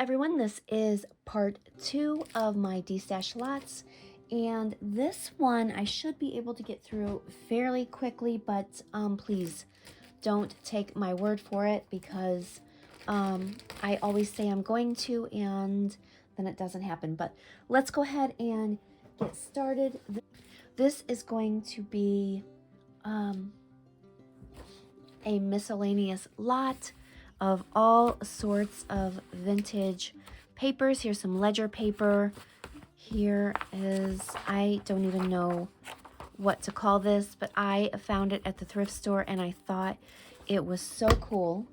everyone, this is part 2 of my DESTASH lots, and this one I should be able to get through fairly quickly, but please don't take my word for it, because I always say I'm going to and then it doesn't happen. But let's go ahead and get started. This is going to be a miscellaneous lot of all sorts of vintage papers. Here's some ledger paper. Here is, I don't even know what to call this, but I found it at the thrift store and I thought it was so cool.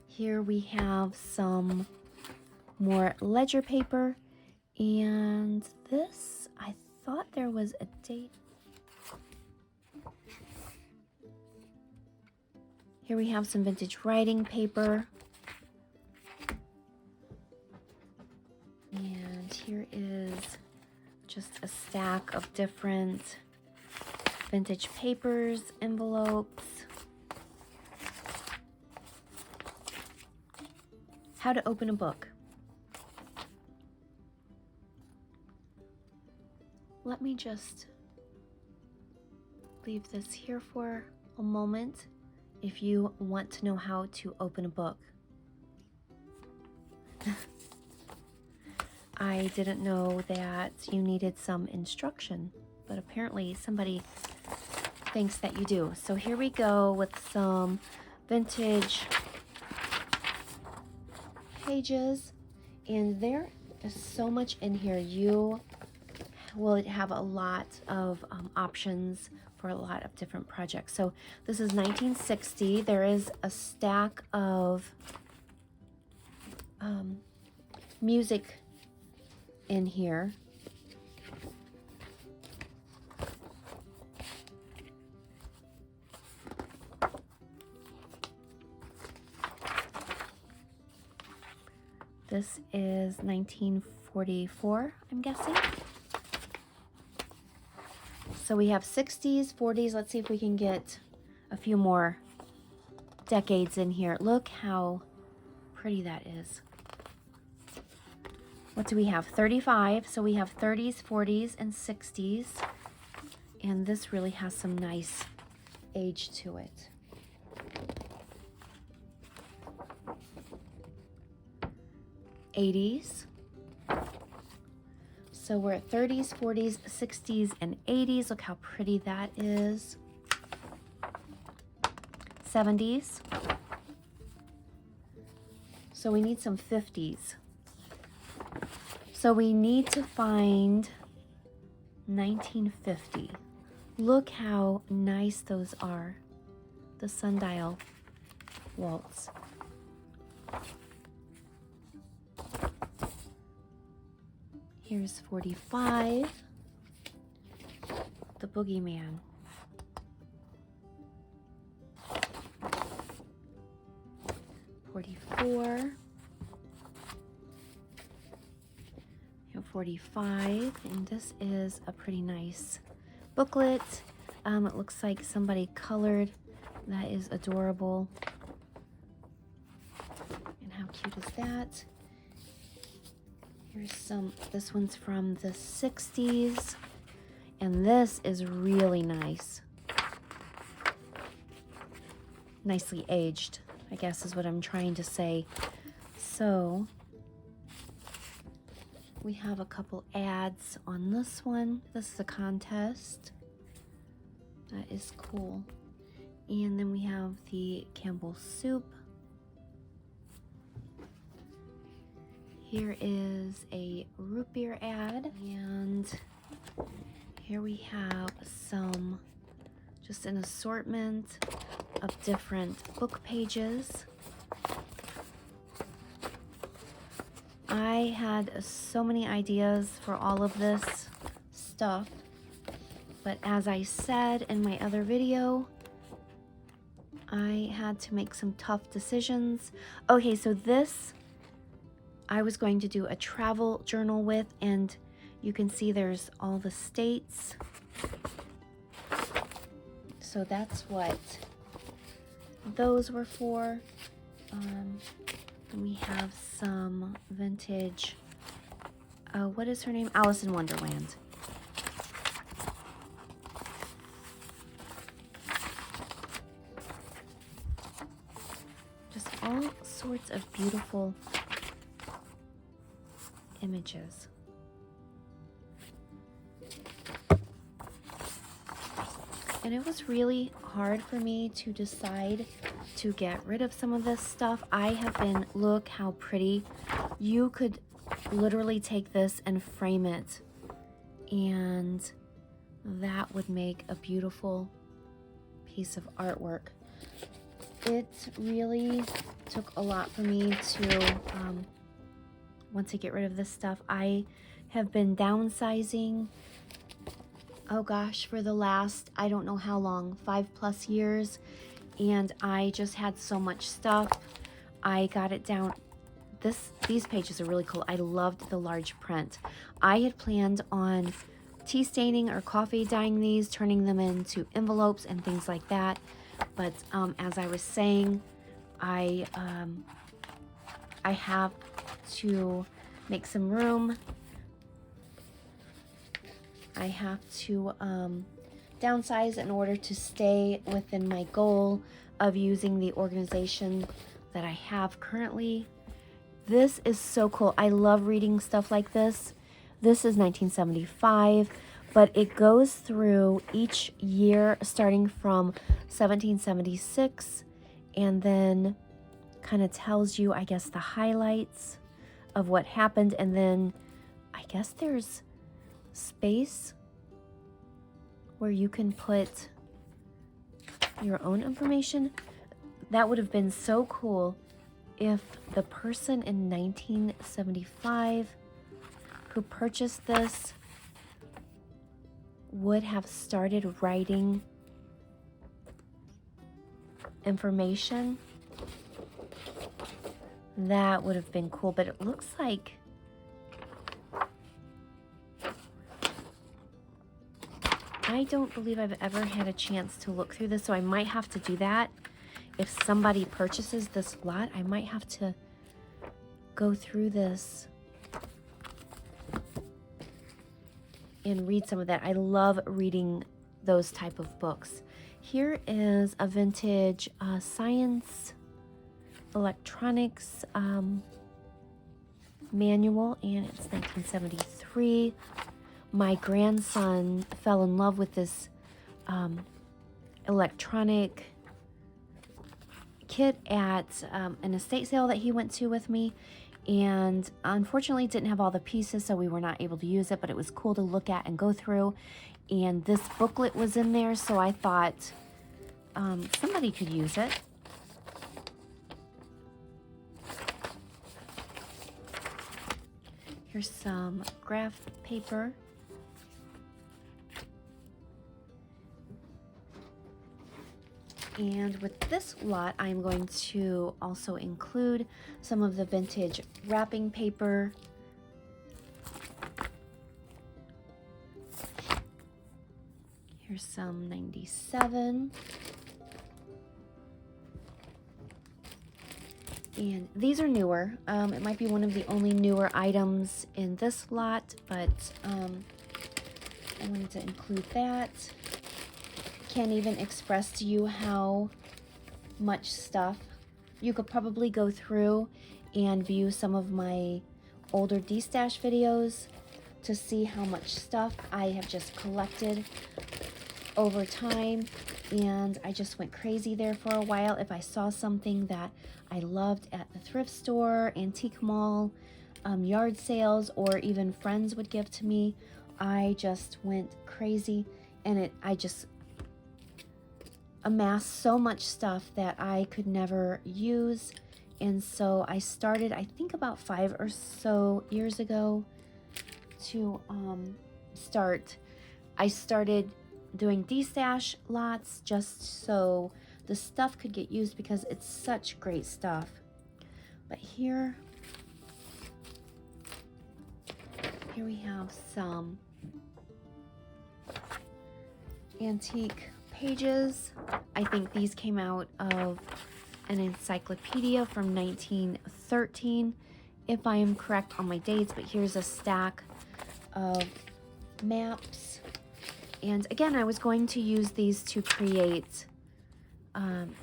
Here we have some more ledger paper, and this, I thought there was a date. Here we have some vintage writing paper. And here is just a stack of different vintage papers, envelopes. How to open a book. Let me just leave this here for a moment if you want to know how to open a book. I didn't know that you needed some instruction, but apparently somebody thinks that you do. So here we go with some vintage pages, and there is so much in here. You will have a lot of options for a lot of different projects. So this is 1960. There is a stack of music in here. This is 1944, I'm guessing. So we have 60s, 40s. Let's see if we can get a few more decades in here. Look how pretty that is. What do we have? 35. So we have 30s, 40s, and 60s. And this really has some nice age to it. '80s. So we're at 30s, 40s, 60s, and 80s. Look how pretty that is. 70s. So we need some 50s. So we need to find 1950. Look how nice those are. The sundial waltz. Here's 45. The Boogeyman. 44. 45, and this is a pretty nice booklet. It looks like somebody colored. That is adorable. And how cute is that? Here's some, this one's from the 60s, and this is really nice. Nicely aged, I guess is what I'm trying to say. So we have a couple ads on this one. This is a contest. That is cool. And then we have the Campbell soup. Here is a root beer ad. And here we have some, just an assortment of different book pages. I had so many ideas for all of this stuff, but as I said in my other video, I had to make some tough decisions. Okay, so this I was going to do a travel journal with, and you can see there's all the states. So that's what those were for. And we have some vintage, what is her name? Alice in Wonderland. Just all sorts of beautiful images. And it was really hard for me to decide to get rid of some of this stuff. I have been, look how pretty. You could literally take this and frame it, and that would make a beautiful piece of artwork. It really took a lot for me to want to get rid of this stuff. I have been downsizing, oh gosh, for the last, I don't know how long, 5+ years, and I just had so much stuff. I got it down. These pages are really cool. I loved the large print. I had planned on tea staining or coffee dyeing these, turning them into envelopes and things like that. But as I was saying, I have to make some room. I have to downsize in order to stay within my goal of using the organization that I have currently. This is so cool. I love reading stuff like this. This is 1975, but it goes through each year starting from 1776 and then kind of tells you, I guess, the highlights of what happened. And then I guess there's space where you can put your own information. That would have been so cool if the person in 1975 who purchased this would have started writing information. That would have been cool, but it looks like I don't believe I've ever had a chance to look through this, so I might have to do that. If somebody purchases this lot, I might have to go through this and read some of that. I love reading those type of books. Here is a vintage science electronics manual, and it's 1973. My grandson fell in love with this electronic kit at an estate sale that he went to with me, and unfortunately didn't have all the pieces, so we were not able to use it, but it was cool to look at and go through. And this booklet was in there, so I thought somebody could use it. Here's some graph paper. And with this lot, I'm going to also include some of the vintage wrapping paper. Here's some 97. And these are newer. It might be one of the only newer items in this lot, but I wanted to include that. Can't even express to you how much stuff. You could probably go through and view some of my older DESTASH videos to see how much stuff I have just collected over time. And I just went crazy there for a while. If I saw something that I loved at the thrift store, antique mall, yard sales, or even friends would give to me, I just went crazy. And I just amassed so much stuff that I could never use. And so I started, I think about 5 or so years ago, to I started doing DESTASH lots just so the stuff could get used, because it's such great stuff. But here we have some antique pages. I think these came out of an encyclopedia from 1930. 13, if I am correct on my dates, but here's a stack of maps. And again, I was going to use these to create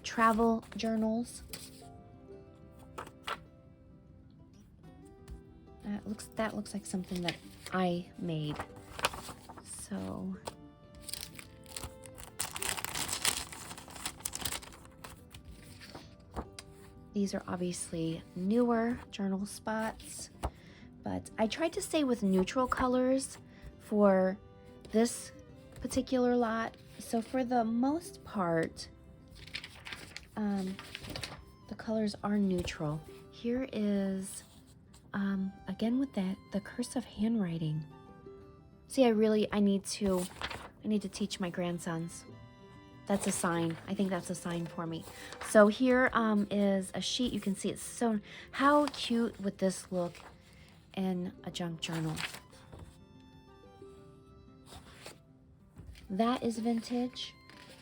travel journals. That looks like something that I made. So these are obviously newer journal spots, but I tried to stay with neutral colors for this particular lot. So for the most part, the colors are neutral. Here is, again with the cursive handwriting. See, I need to teach my grandsons. That's a sign. I think that's a sign for me. So here is a sheet. You can see it's so, how cute would this look in a junk journal? That is vintage.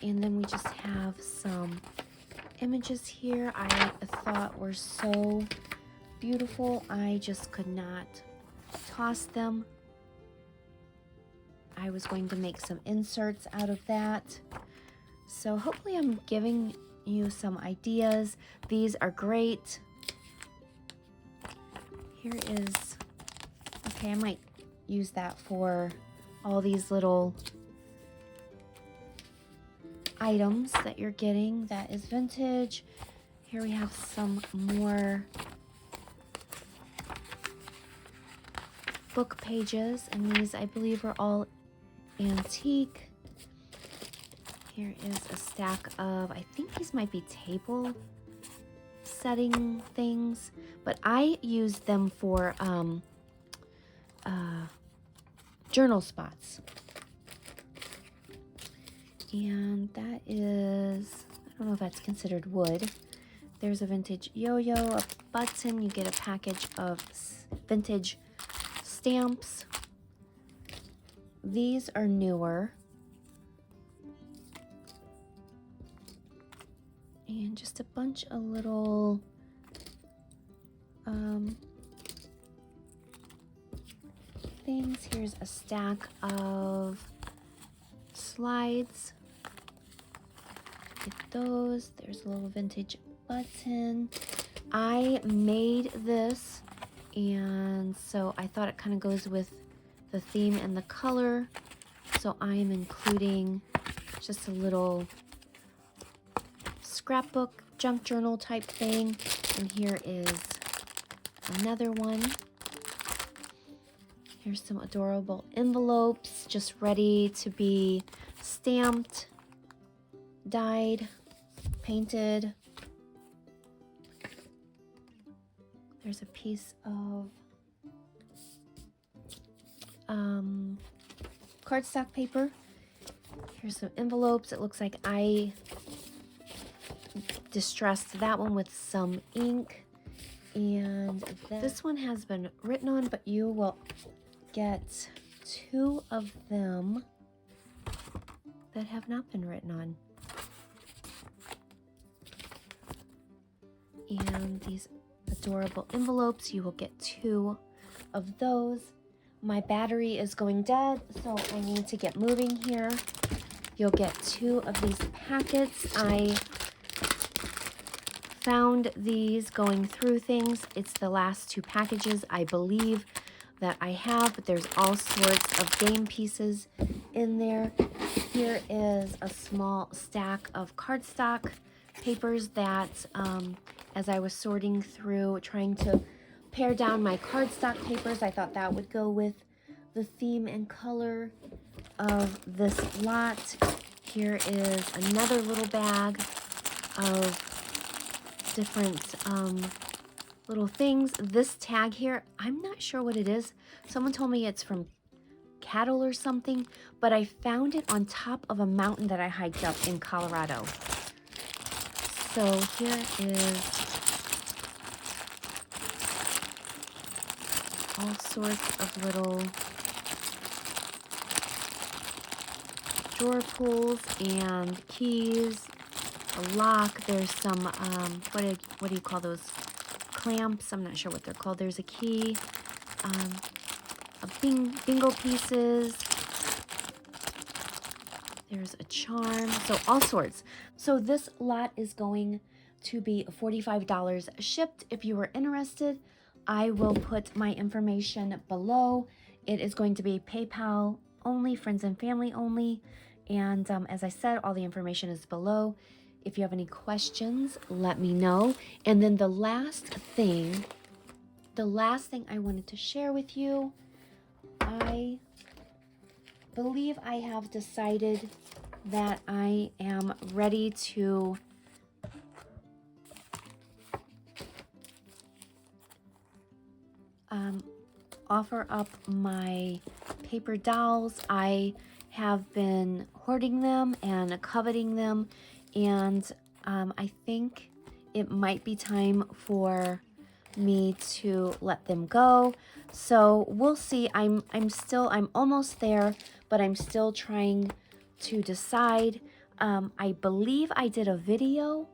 And then we just have some images here I thought were so beautiful. I just could not toss them. I was going to make some inserts out of that. So hopefully I'm giving you some ideas. These are great. Here is, okay, I might use that for all these little items that you're getting. That is vintage. Here we have some more book pages, and these I believe are all antique. Here is a stack of, I think these might be table setting things, but I use them for journal spots. And that is, I don't know if that's considered wood. There's a vintage yo-yo, a button. You get a package of vintage stamps. These are newer. And just a bunch of little things. Here's a stack of slides. Get those. There's a little vintage button. I made this, and so I thought it kind of goes with the theme and the color. So I am including just a little scrapbook, junk journal type thing. And here is another one. Here's some adorable envelopes just ready to be stamped, dyed, painted. There's a piece of cardstock paper. Here's some envelopes. It looks like I distressed that one with some ink. And this one has been written on, but you will get 2 of them that have not been written on. And these adorable envelopes, you will get 2 of those. My battery is going dead, so I need to get moving here. You'll get 2 of these packets. I found these going through things. It's the last 2 packages I believe that I have, but there's all sorts of game pieces in there. Here is a small stack of cardstock papers that as I was sorting through trying to pare down my cardstock papers, I thought that would go with the theme and color of this lot. Here is another little bag of different little things. This tag here, I'm not sure what it is. Someone told me it's from cattle or something, but I found it on top of a mountain that I hiked up in Colorado. So here is all sorts of little drawer pulls and keys, a lock. There's some what do you call those clamps. I'm not sure what they're called. There's a key, bingo pieces. There's a charm, so all sorts. So this lot is going to be $45 shipped. If you are interested, I will put my information below. It is going to be PayPal only, friends and family only. And as I said, all the information is below. If you have any questions, let me know. And then the last thing I wanted to share with you, I believe I have decided that I am ready to offer up my paper dolls. I have been hoarding them and coveting them, and I think it might be time for me to let them go. So we'll see. I'm almost there, but I'm still trying to decide. I believe I did a video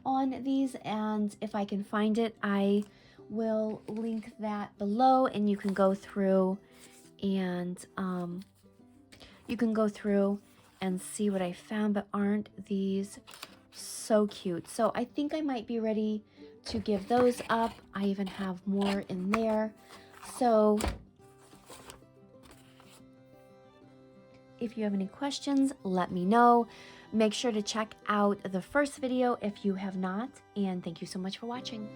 on these, and if I can find it, I will link that below, and you can go through and see what I found. But aren't these so cute? So I think I might be ready to give those up. I even have more in there. So if you have any questions, let me know. Make sure to check out the first video if you have not, and thank you so much for watching.